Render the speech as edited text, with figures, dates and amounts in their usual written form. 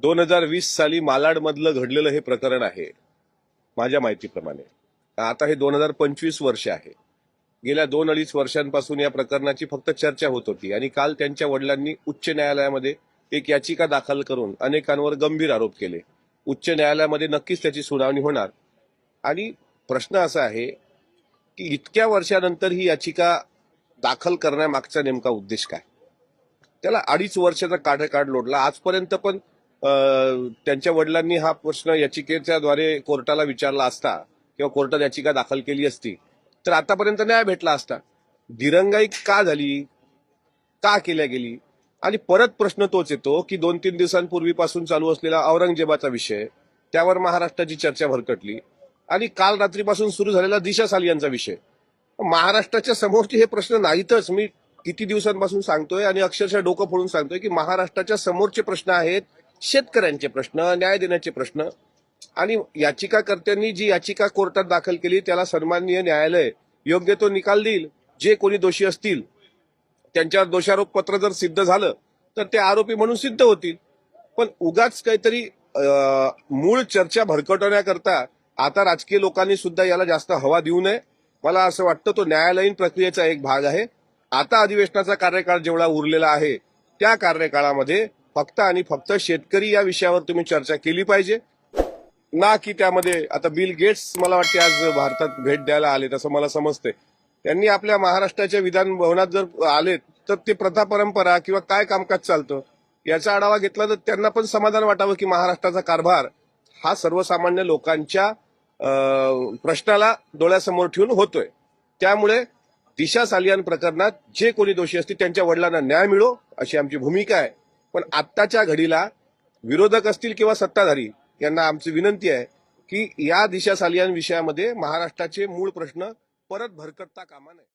2020 साली मालाडमधलं घडलेलं हे प्रकरण आहे माझ्या माहितीप्रमाणे. आता हे 2025 वर्ष आहे. गेल्या 2-2.5 वर्षांपासून या प्रकरणाची फक्त चर्चा होत होती आणि काल त्यांच्या वडिलांनी उच्च न्यायालयामध्ये एक याचिका दाखल करून अनेकांवर गंभीर आरोप केले. उच्च न्यायालयामध्ये नक्कीच त्याची सुनावणी होणार आणि प्रश्न असा आहे की इतक्या वर्षानंतर ही याचिका दाखल करण्यामागचा नेमका उद्देश काय? त्याला 2.5 वर्षाचा काढ लोटला. आजपर्यंत पण त्यांच्या वडिलांनी हा प्रश्न याचिकेच्या द्वारे कोर्टाला विचारला असता किंवा कोर्टात याचिका दाखल केली असती तर आतापर्यंत न्याय भेटला असता. दिरंगाई का झाली, का केल्या गेली? आणि परत प्रश्न तोच येतो की 2-3 दिवसांपूर्वीपासून चालू असलेला औरंगजेबाचा विषय, त्यावर महाराष्ट्राची चर्चा भरकटली आणि काल रात्रीपासून सुरू झालेला दिशा सालियांचा विषय. महाराष्ट्राच्या समोरचे हे प्रश्न नाहीतच. मी किती दिवसांपासून सांगतोय आणि अक्षरशः डोकं फोडून सांगतोय की महाराष्ट्राच्या समोरचे प्रश्न आहेत शेतकऱ्यांचे प्रश्न, न्याय देण्याचे प्रश्न. आणि याचिकाकर्त्यांनी जी याचिका कोर्टात दाखल केली त्याला सन्माननीय न्यायालय योग्य तो निकाल देईल. जे कोणी दोषी असतील त्यांच्यावर दोषारोप पत्र जर सिद्ध झालं तर ते आरोपी म्हणून सिद्ध होतील. पण उगाच काहीतरी मूळ चर्चा भरकटवण्याकरता आता राजकीय लोकांनी सुद्धा याला जास्त हवा देऊ नये. मला असं वाटतं तो न्यायालयीन प्रक्रियेचा एक भाग आहे. आता अधिवेशनाचा कार्यकाळ जेवढा उरलेला आहे त्या कार्यकाळामध्ये फक्त आणि फक्त शेतकरी या विषयावर तुम्ही चर्चा केली पाहिजे ना की त्यामध्ये आता बिल गेट्स मला वाटते आज भारतात भेट द्यायला आले तसं मला समजते. त्यांनी आपल्या महाराष्ट्राच्या विधान भवनात जर आले तर ते प्रथा परंपरा किंवा काय कामकाज चालतं याचा आढावा घेतला तर त्यांना पण समाधान वाटावं की महाराष्ट्राचा कारभार हा सर्वसामान्य लोकांच्या प्रश्नाला डोळ्यासमोर ठेवून होतोय. त्यामुळे दिशा सालियान प्रकरणात जे कोणी दोषी असतील त्यांच्या वडिलांना न्याय मिळो अशी आमची भूमिका आहे. पण आत्ताच्या घडीला विरोधक असतील किंवा सत्ताधारी यांना आमची विनंती आहे की या दिशा सालियान विषयामध्ये महाराष्ट्राचे मूळ प्रश्न परत भरकटता कामा नये.